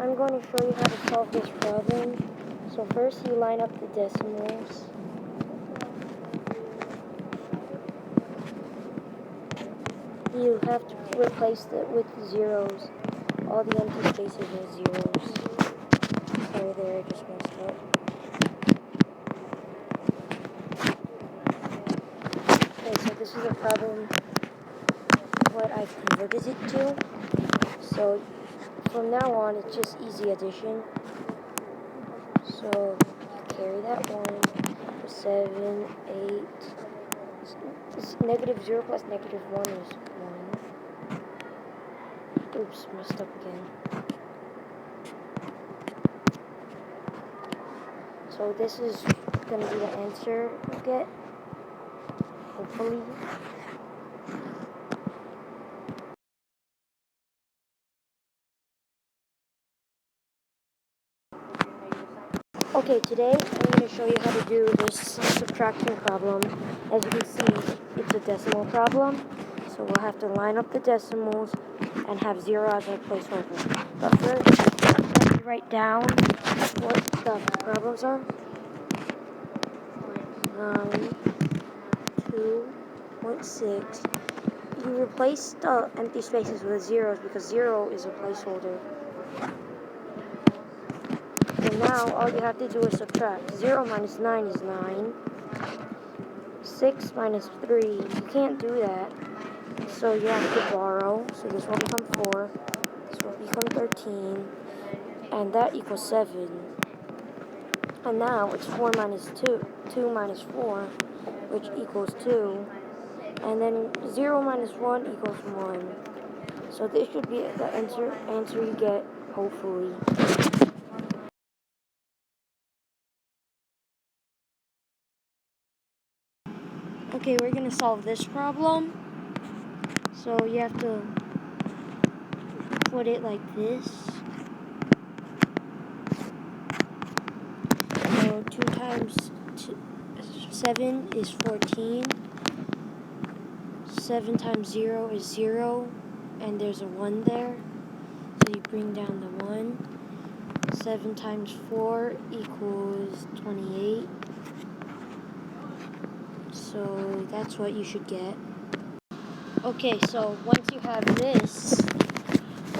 I'm going to show you how to solve this problem. So first you line up the decimals. You have to replace it with zeros. All the empty spaces are zeros. Sorry there, I just messed up. Okay, so this is a problem what I've converted it to. So from now on, it's just easy addition. So you carry that 1, 7, 8. Negative 0 plus negative 1 is 1. Oops, messed up again. So this is going to be the answer you get, hopefully. Okay, today I'm going to show you how to do this subtraction problem. As you can see, it's a decimal problem, so we'll have to line up the decimals and have 0 as our placeholder. But first, let me write down what the problems are. 9, 2.6. You replace the empty spaces with zeros because 0 is a placeholder. And now all you have to do is subtract. 0 minus 9 is 9. 6 minus 3, you can't do that. So you have to borrow. So this will become 4. This will become 13. And that equals 7. And now it's 4 minus 2. 2 minus 4, which equals 2. And then 0 minus 1 equals 1. So this should be the answer you get, hopefully. Okay, we're going to solve this problem. So you have to put it like this. So 2 times 7 is 14. 7 times 0 is 0. And there's a 1 there. So you bring down the 1. 7 times 4 equals 28. So that's what you should get. Okay, so once you have this,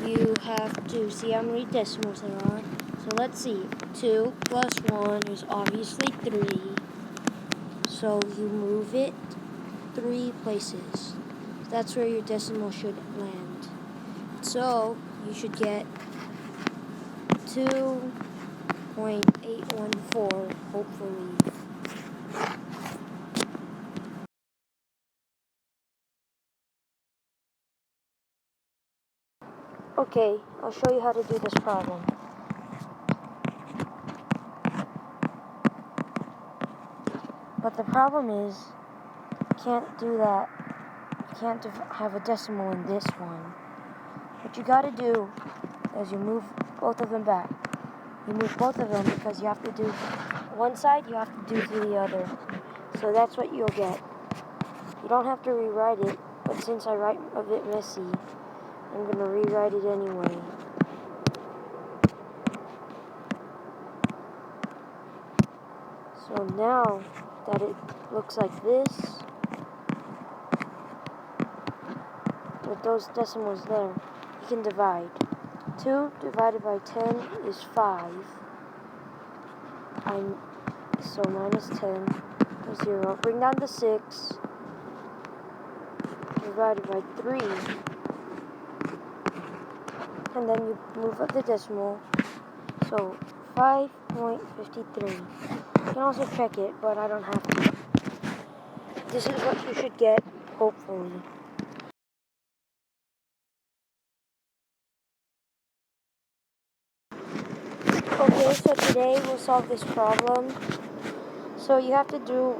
you have to see how many decimals there are. So let's see. 2 plus 1 is obviously 3. So you move it 3 places. That's where your decimal should land. So you should get 2.814, hopefully. Okay, I'll show you how to do this problem. But the problem is, you can't do that. You can't have a decimal in this one. What you gotta do is you move both of them back. You move both of them because you have to do one side, you have to do to the other. So that's what you'll get. You don't have to rewrite it, but since I write a bit messy, I'm gonna rewrite it anyway. So now that it looks like this, with those decimals there, you can divide. 2 divided by 10 is 5. So minus 10 is 0. Bring down the 6. Divided by 3. And then you move up the decimal. So 5.53. You can also check it, but I don't have to. This is what you should get, hopefully. Okay, so today we'll solve this problem. So you have to do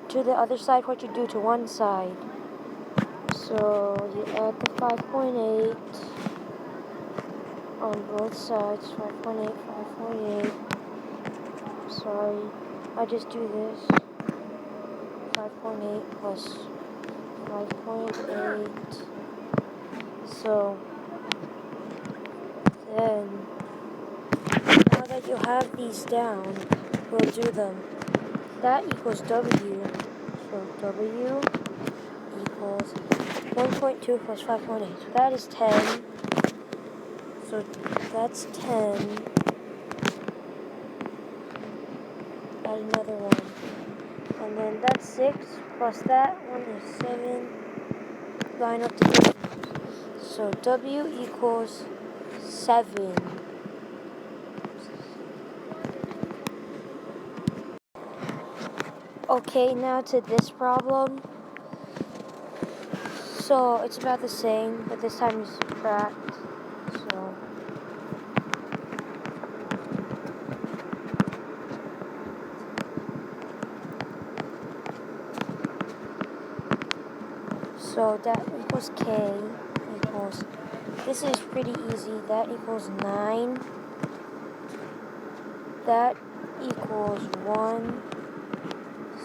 to the other side what you do to one side. So you add the 5.8 on both sides. 5.8, 5.8. Sorry, I just do this. 5.8 plus 5.8. So then that you have these down, we'll do them. That equals W. So W equals 1.2 plus 5.8. So that is 10. So that's 10. Add another one. And then that's 6 plus that one is 7. Line up the digits. So W equals 7. Okay, now to this problem. So it's about the same, but this time you subtract. So that equals K equals, this is pretty easy, that equals 9. That equals 1,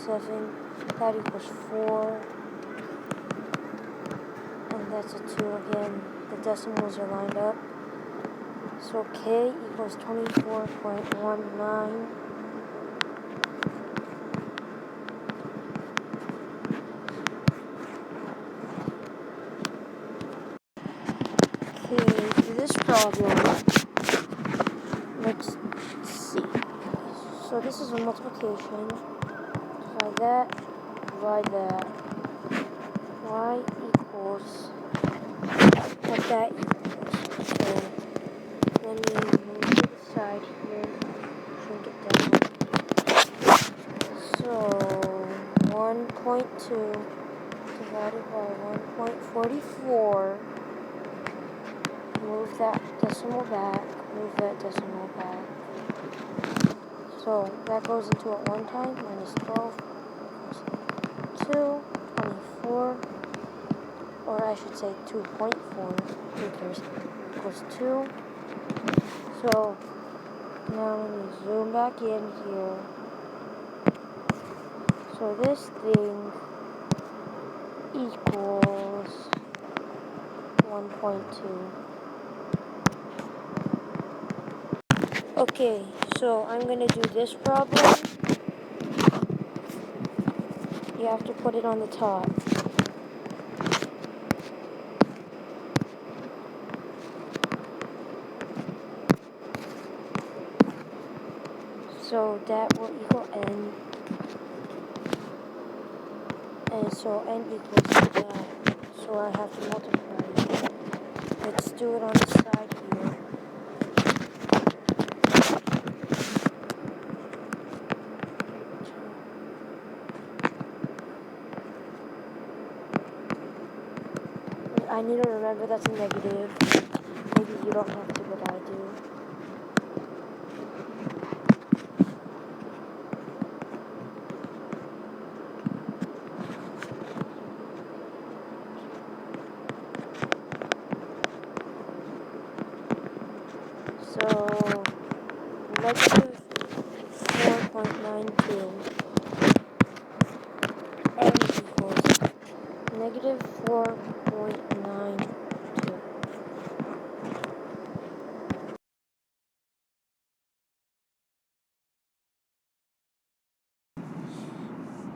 7, that equals 4, and that's a 2 again. The decimals are lined up. So K equals 24.19. Okay, for this problem, let's see. So this is a multiplication. Divide that, divide that. Y equals what that equals. So let me move to the side here, shrink it down. So 1.2 divided by 1.44. Move that decimal back, move that decimal back. So that goes into it one time, minus 12 equals 2, 24, or I should say 2.4, because equals 2. So now let me zoom back in here. So this thing equals 1.2. Okay, so I'm going to do this problem. You have to put it on the top. So that will equal n. And so n equals that. So I have to multiply it. Let's do it on the side here. I need to remember that's a negative. Maybe you don't have to, but I do. So, negative 4.92 n equals negative 4.92.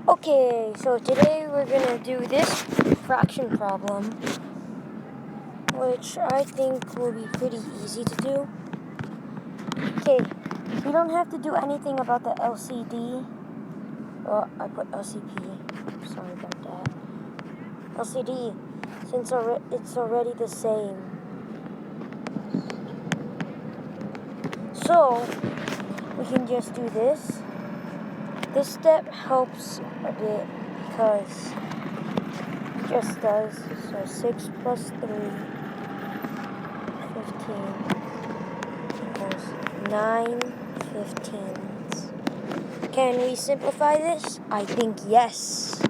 Okay, so today we're going to do this fraction problem, which I think will be pretty easy to do. Okay, you don't have to do anything about the LCD. Well, I put LCP. Sorry about that. LCD, since it's already the same. So, we can just do this. This step helps a bit because it just does. So 6 plus 3, 15 equals 9 15ths. Can we simplify this? I think yes.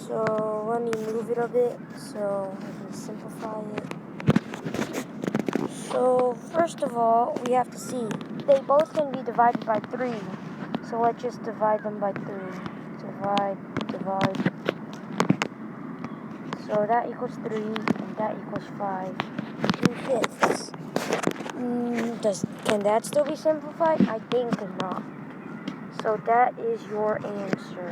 So let me move it a bit so we can simplify it. So first of all, we have to see they both can be divided by 3. So let's just divide them by 3. Divide. So that equals 3, and that equals 5. 3/5. Can that still be simplified? I think not. So that is your answer.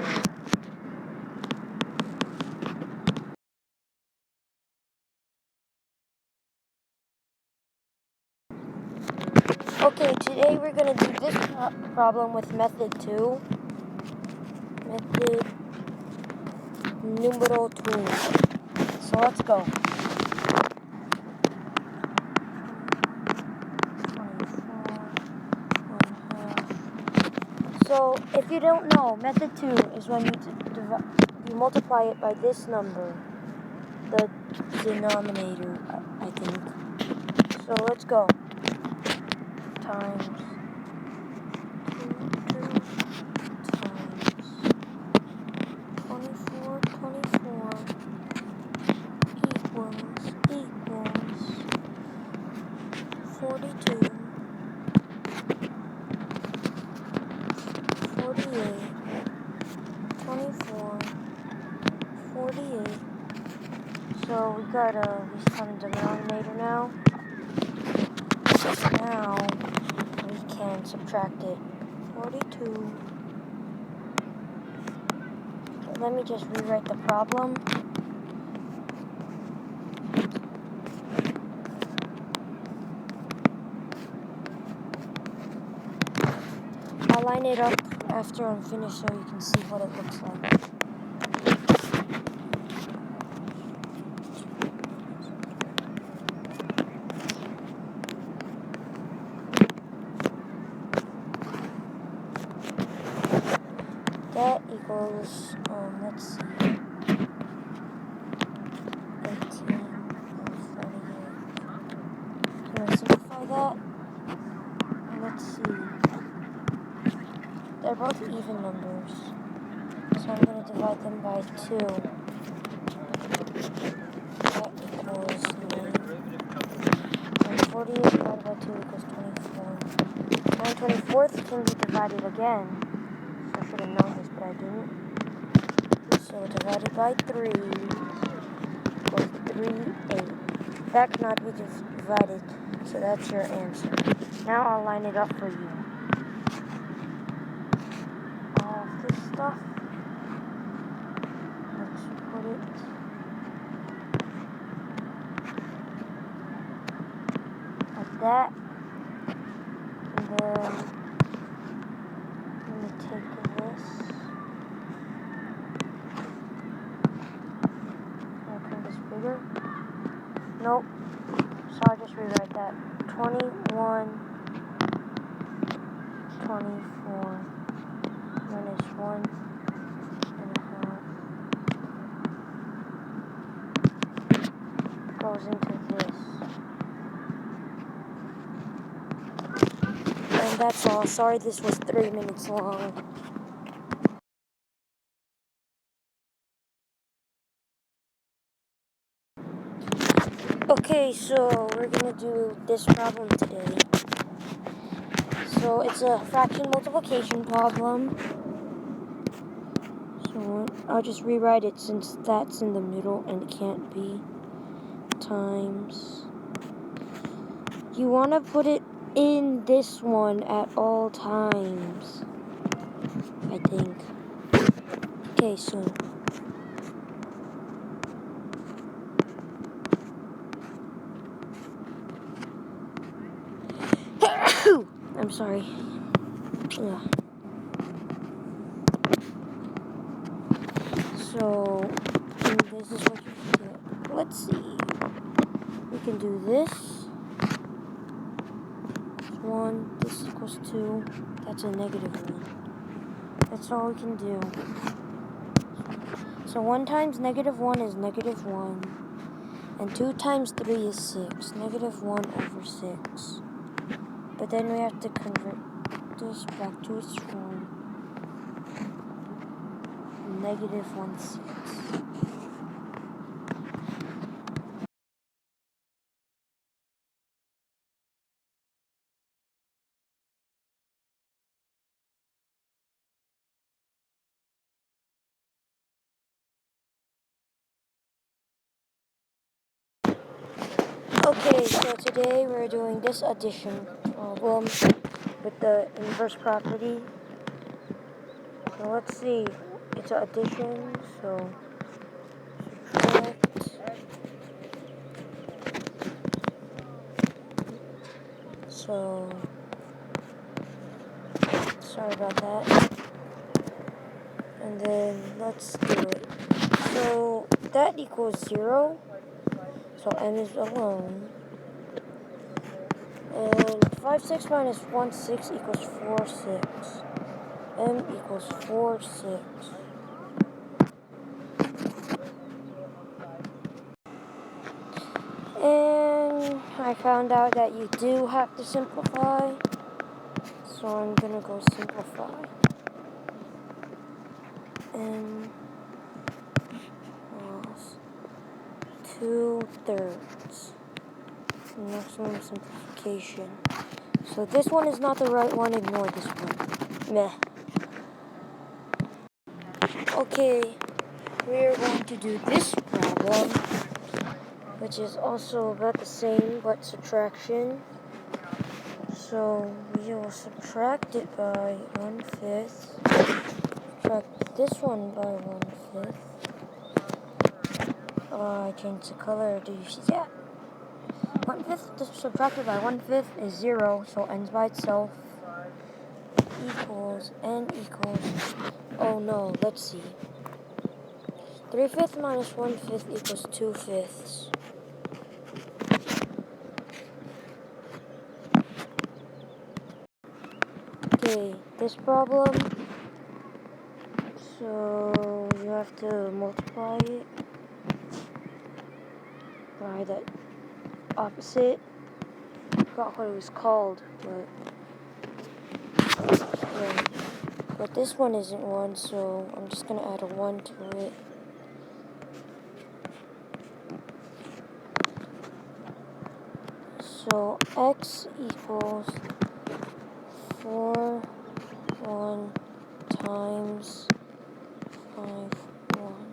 Okay, today we're going to do this problem with method 2. Method numero 2. So let's go. So if you don't know, method 2 is when you multiply it by this number, the denominator, I think. So let's go. Times 2 times 24 equals 42 48 24 48. So we got this common denominator now. Now we can subtract it. 42. Let me just rewrite the problem. I'll line it up after I'm finished so you can see what it looks like. That equals, let's see, 18, 38. Can I simplify that? Let's see. They're both even numbers. So I'm going to divide them by 2. That equals 9. And 48 divided by 2 equals 24. 9 24ths can be divided again. I should have known this, but I didn't. So divided by 3 equals 3, 8. That cannot be divided, so that's your answer. Now I'll line it up for you. All of this stuff. Let's put it like that. And then let me take this. Bigger? Nope. So I'll just rewrite that. 21, 24 minus 1 and a half goes into this. And that's all. Sorry this was 3 minutes long. Okay, so we're going to do this problem today. So it's a fraction multiplication problem. So I'll just rewrite it since that's in the middle and it can't be. Times. You want to put it in this one at all times, I think. Okay, so I'm sorry. Yeah. So this is what you get. Let's see. We can do this. 1. This equals 2. That's a negative 1. That's all we can do. So 1 times negative 1 is negative 1. And 2 times 3 is 6. Negative 1 over 6. But then we have to convert this back to its form. Negative 1/6. Okay, so today we're doing this addition problem with the inverse property. So let's see, it's an addition, so subtract. So, sorry about that. And then let's do it. So that equals 0, so n is alone. And 5, 6 minus 1, 6 equals 4, 6. M equals 4, 6. And I found out that you do have to simplify. So I'm gonna go simplify. M equals 2/3. Maximum simplification. So this one is not the right one, ignore this one. Meh. Okay, we're going to do this problem, which is also about the same, but subtraction. So we will subtract it by 1/5. Subtract this one by 1/5. I changed the color. Do you see that? 1/5 subtracted by 1/5 is 0, so ends by itself. Equals n equals. Oh no, let's see. 3/5 minus 1/5 equals 2/5. Okay, this problem. So you have to multiply it by the opposite. I forgot what it was called, but yeah. But this one isn't 1, so I'm just gonna add a 1 to it. So x equals 4, 1 times 5, 1.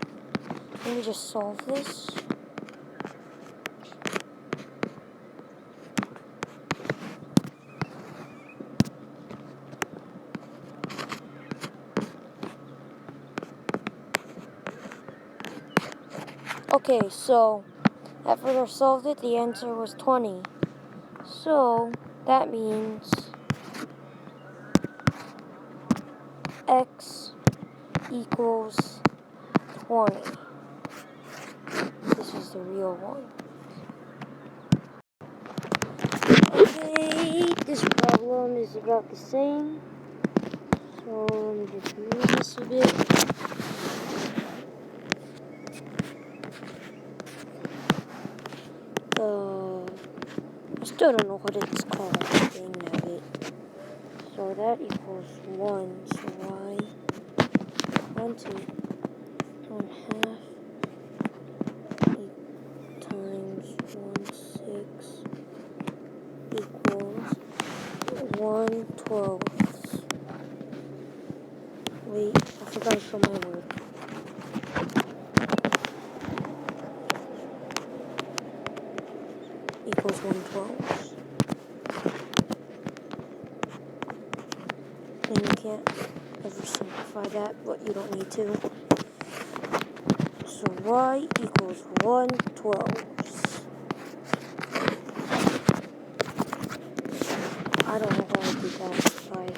Let me just solve this. Okay, so after I solved it, the answer was 20. So that means x equals 20. This is the real one. Okay, this problem is about the same. So let me just move this a bit. I still don't know what it's called. Dang nabbit. So that equals 1. So y 20 1/2 times 1/6 equals 1/12. Wait, I forgot to show my word. Equals 1/12. And you can't ever simplify that, but you don't need to. So y equals 1/12. I don't know how I did that. Bye.